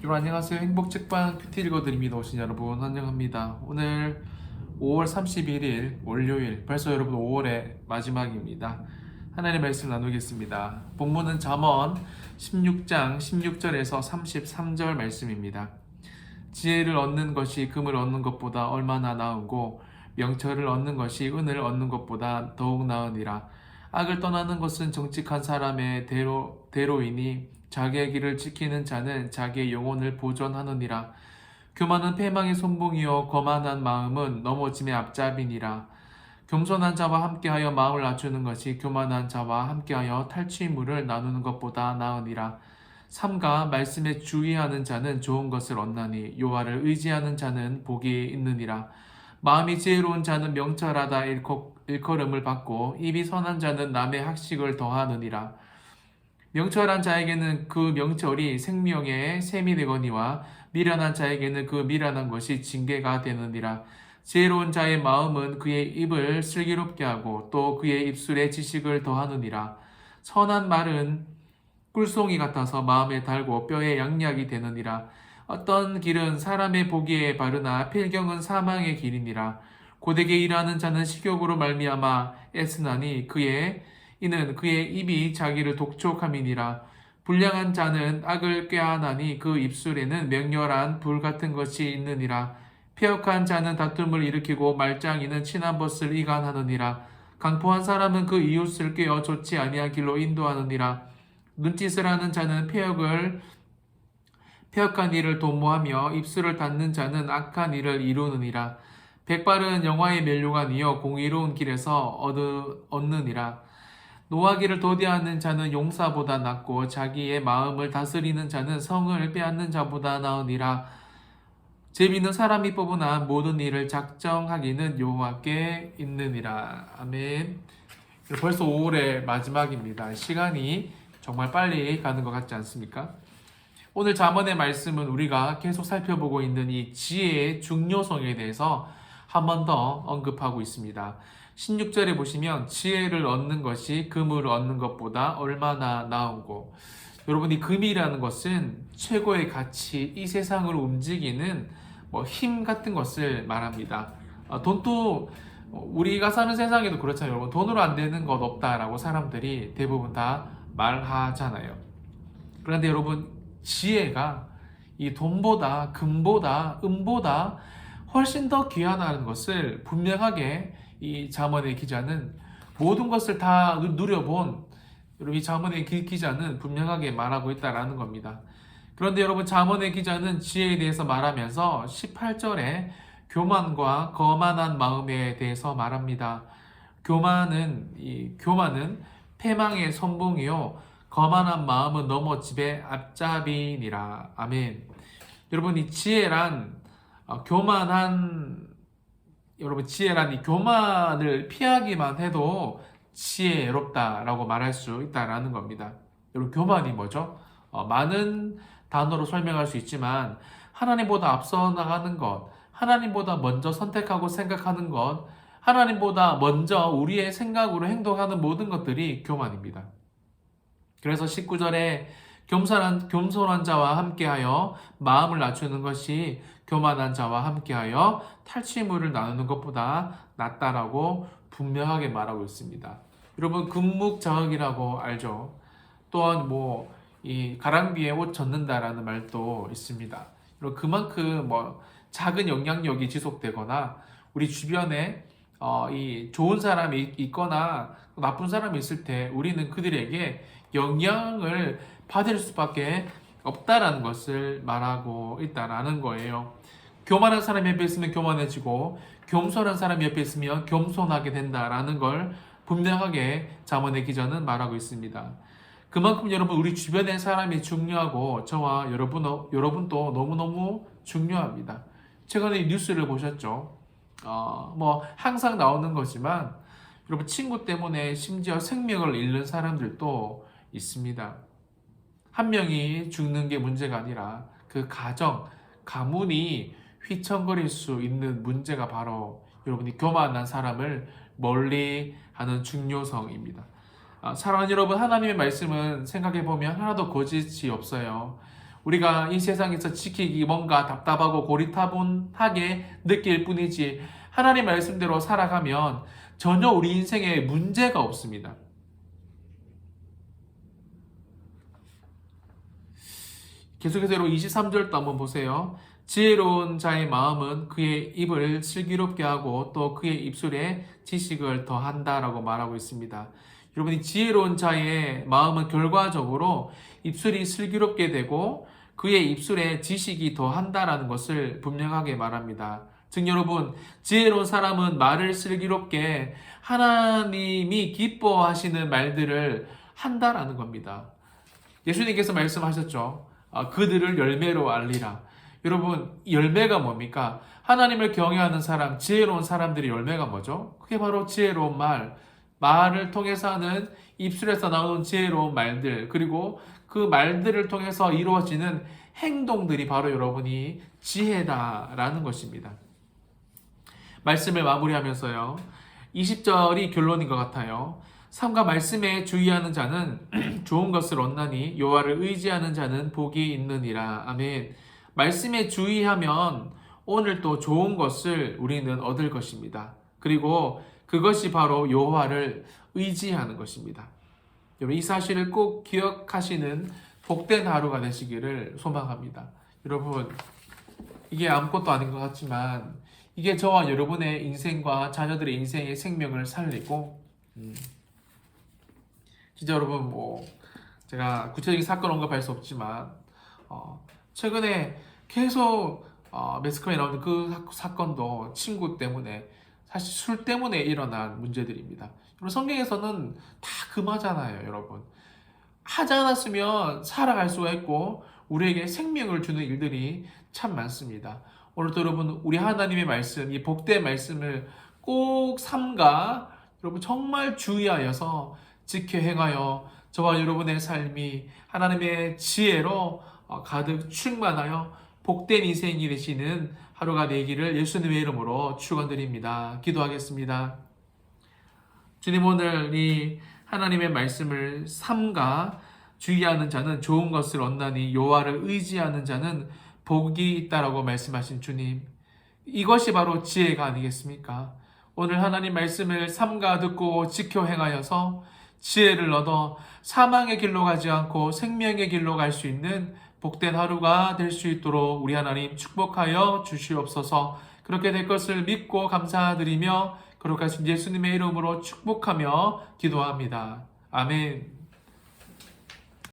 여러분 안녕하세요. 행복책방 큐티 읽어드립니다. 오신 여러분 환영합니다. 오늘 5월 31일 월요일, 벌써 여러분 5월의 마지막입니다. 하나님의 말씀 나누겠습니다. 본문은 잠언 16장 16절에서 33절 말씀입니다. 지혜를 얻는 것이 금을 얻는 것보다 얼마나 나은고 명철을 얻는 것이 은을 얻는 것보다 더욱 나으니라. 악을 떠나는 것은 정직한 사람의 대로이니 자기의 길을 지키는 자는 자기의 영혼을 보존하느니라. 교만은 패망의 손봉이요 거만한 마음은 넘어짐의 앞잡이니라. 겸손한 자와 함께하여 마음을 낮추는 것이 교만한 자와 함께하여 탈취물을 나누는 것보다 나으니라. 삼가 말씀에 주의하는 자는 좋은 것을 얻나니 여호와를 의지하는 자는 복이 있느니라. 마음이 지혜로운 자는 명철하다 일컬음을 받고 입이 선한 자는 남의 학식을 더하느니라. 명철한 자에게는 그 명철이 생명의 샘이 되거니와 미련한 자에게는 그 미련한 것이 징계가 되느니라. 지혜로운 자의 마음은 그의 입을 슬기롭게 하고 또 그의 입술에 지식을 더하느니라. 선한 말은 꿀송이 같아서 마음에 달고 뼈에 양약이 되느니라. 어떤 길은 사람의 보기에 바르나 필경은 사망의 길이니라. 고되게 일하는 자는 식욕으로 말미암아 애쓰나니 이는 그의 입이 자기를 독촉함이니라. 불량한 자는 악을 꾀하나니 그 입술에는 맹렬한 불 같은 것이 있느니라. 패역한 자는 다툼을 일으키고 말짱이는 친한 벗을 이간하느니라. 강포한 사람은 그 이웃을 꾀어 좋지 아니한 길로 인도하느니라. 눈짓을 하는 자는 패역한 일을 도모하며 입술을 닫는 자는 악한 일을 이루느니라. 백발은 영화의 멸류관이요 공의로운 길에서 얻느니라. 노하기를 도대하는 자는 용사보다 낫고 자기의 마음을 다스리는 자는 성을 빼앗는 자보다 나으니라. 제비는 사람이 뽑으나 모든 일을 작정하기는 여호와께 있느니라. 아멘. 벌써 5월의 마지막입니다. 시간이 정말 빨리 가는 것 같지 않습니까? 오늘 잠언의 말씀은 우리가 계속 살펴보고 있는 이 지혜의 중요성에 대해서 한 번 더 언급하고 있습니다. 16절에 보시면 지혜를 얻는 것이 금을 얻는 것보다 얼마나 나오고, 여러분 이 금이라는 것은 최고의 가치, 이 세상을 움직이는 힘 같은 것을 말합니다. 돈도 우리가 사는 세상에도 그렇잖아요. 여러분 돈으로 안 되는 것 없다라고 사람들이 대부분 다 말하잖아요. 그런데 여러분 지혜가 이 돈보다 금보다 은보다 훨씬 더 귀하다는 것을 분명하게 이 잠언의 기자는 모든 것을 다 누려본 여러분 이 잠언의 기자는 분명하게 말하고 있다라는 겁니다. 그런데 여러분 잠언의 기자는 지혜에 대해서 말하면서 18절에 교만과 거만한 마음에 대해서 말합니다. 교만은 패망의 선봉이요 거만한 마음은 넘어집의 앞잡이니라. 아멘. 여러분 이 지혜란 지혜란 이 교만을 피하기만 해도 지혜롭다라고 말할 수 있다라는 겁니다. 여러분 교만이 뭐죠? 많은 단어로 설명할 수 있지만 하나님보다 앞서 나가는 것, 하나님보다 먼저 선택하고 생각하는 것, 하나님보다 먼저 우리의 생각으로 행동하는 모든 것들이 교만입니다. 그래서 19절에 겸손한 자와 함께하여 마음을 낮추는 것이 교만한 자와 함께하여 탈취물을 나누는 것보다 낫다라고 분명하게 말하고 있습니다. 여러분 금묵자흑이라고 알죠? 또한 이 가랑비에 옷 젖는다라는 말도 있습니다. 여러분 그만큼 작은 영향력이 지속되거나 우리 주변에 이 좋은 사람이 있거나 나쁜 사람이 있을 때 우리는 그들에게 영향을 받을 수밖에 없다라는 것을 말하고 있다라는 거예요. 교만한 사람이 옆에 있으면 교만해지고 겸손한 사람이 옆에 있으면 겸손하게 된다라는 걸 분명하게 잠언의 기자는 말하고 있습니다. 그만큼 여러분 우리 주변의 사람이 중요하고 저와 여러분도 너무너무 중요합니다. 최근에 뉴스를 보셨죠? 항상 나오는 거지만 여러분 친구 때문에 심지어 생명을 잃는 사람들도 있습니다. 한 명이 죽는 게 문제가 아니라 그 가문이 휘청거릴 수 있는 문제가 바로 여러분이 교만한 사람을 멀리하는 중요성입니다. 사랑하는 여러분, 하나님의 말씀은 생각해보면 하나도 거짓이 없어요. 우리가 이 세상에서 지키기 뭔가 답답하고 고리타분하게 느낄 뿐이지 하나님 말씀대로 살아가면 전혀 우리 인생에 문제가 없습니다. 계속해서 23절도 한번 보세요. 지혜로운 자의 마음은 그의 입을 슬기롭게 하고 또 그의 입술에 지식을 더한다라고 말하고 있습니다. 여러분이 지혜로운 자의 마음은 결과적으로 입술이 슬기롭게 되고 그의 입술에 지식이 더한다라는 것을 분명하게 말합니다. 즉 여러분, 지혜로운 사람은 말을 슬기롭게 하나님이 기뻐하시는 말들을 한다라는 겁니다. 예수님께서 말씀하셨죠. 그들을 열매로 알리라. 여러분, 열매가 뭡니까? 하나님을 경외하는 사람, 지혜로운 사람들의 열매가 뭐죠? 그게 바로 지혜로운 말을 통해서 하는 입술에서 나오는 지혜로운 말들, 그리고 그 말들을 통해서 이루어지는 행동들이 바로 여러분이 지혜다라는 것입니다. 말씀을 마무리하면서요. 20절이 결론인 것 같아요. 삼가 말씀에 주의하는 자는 좋은 것을 얻나니 여호와를 의지하는 자는 복이 있느니라. 아멘. 말씀에 주의하면 오늘 또 좋은 것을 우리는 얻을 것입니다. 그리고 그것이 바로 여호와를 의지하는 것입니다. 여러분, 이 사실을 꼭 기억하시는 복된 하루가 되시기를 소망합니다. 여러분, 이게 아무것도 아닌 것 같지만 이게 저와 여러분의 인생과 자녀들의 인생의 생명을 살리고 진짜 여러분 제가 구체적인 사건 언급할 수 없지만 최근에 계속 매스컴에 나오는 그 사건도 친구 때문에 사실 술 때문에 일어난 문제들입니다. 여러분, 성경에서는 다 금하잖아요. 여러분, 하지 않았으면 살아갈 수가 있고 우리에게 생명을 주는 일들이 참 많습니다. 오늘도 여러분, 우리 하나님의 말씀, 이 복된 말씀을 꼭 삼가 여러분 정말 주의하여서 지켜 행하여 저와 여러분의 삶이 하나님의 지혜로 가득 충만하여 복된 인생이 되시는 하루가 되기를 예수님의 이름으로 축원드립니다. 기도하겠습니다. 주님, 오늘 이 하나님의 말씀을 삼가 주의하는 자는 좋은 것을 얻나니 여호와를 의지하는 자는 복이 있다라고 말씀하신 주님, 이것이 바로 지혜가 아니겠습니까? 오늘 하나님 말씀을 삼가 듣고 지켜 행하여서 지혜를 얻어 사망의 길로 가지 않고 생명의 길로 갈 수 있는 복된 하루가 될 수 있도록 우리 하나님 축복하여 주시옵소서. 그렇게 될 것을 믿고 감사드리며 거룩하신 예수님의 이름으로 축복하며 기도합니다. 아멘.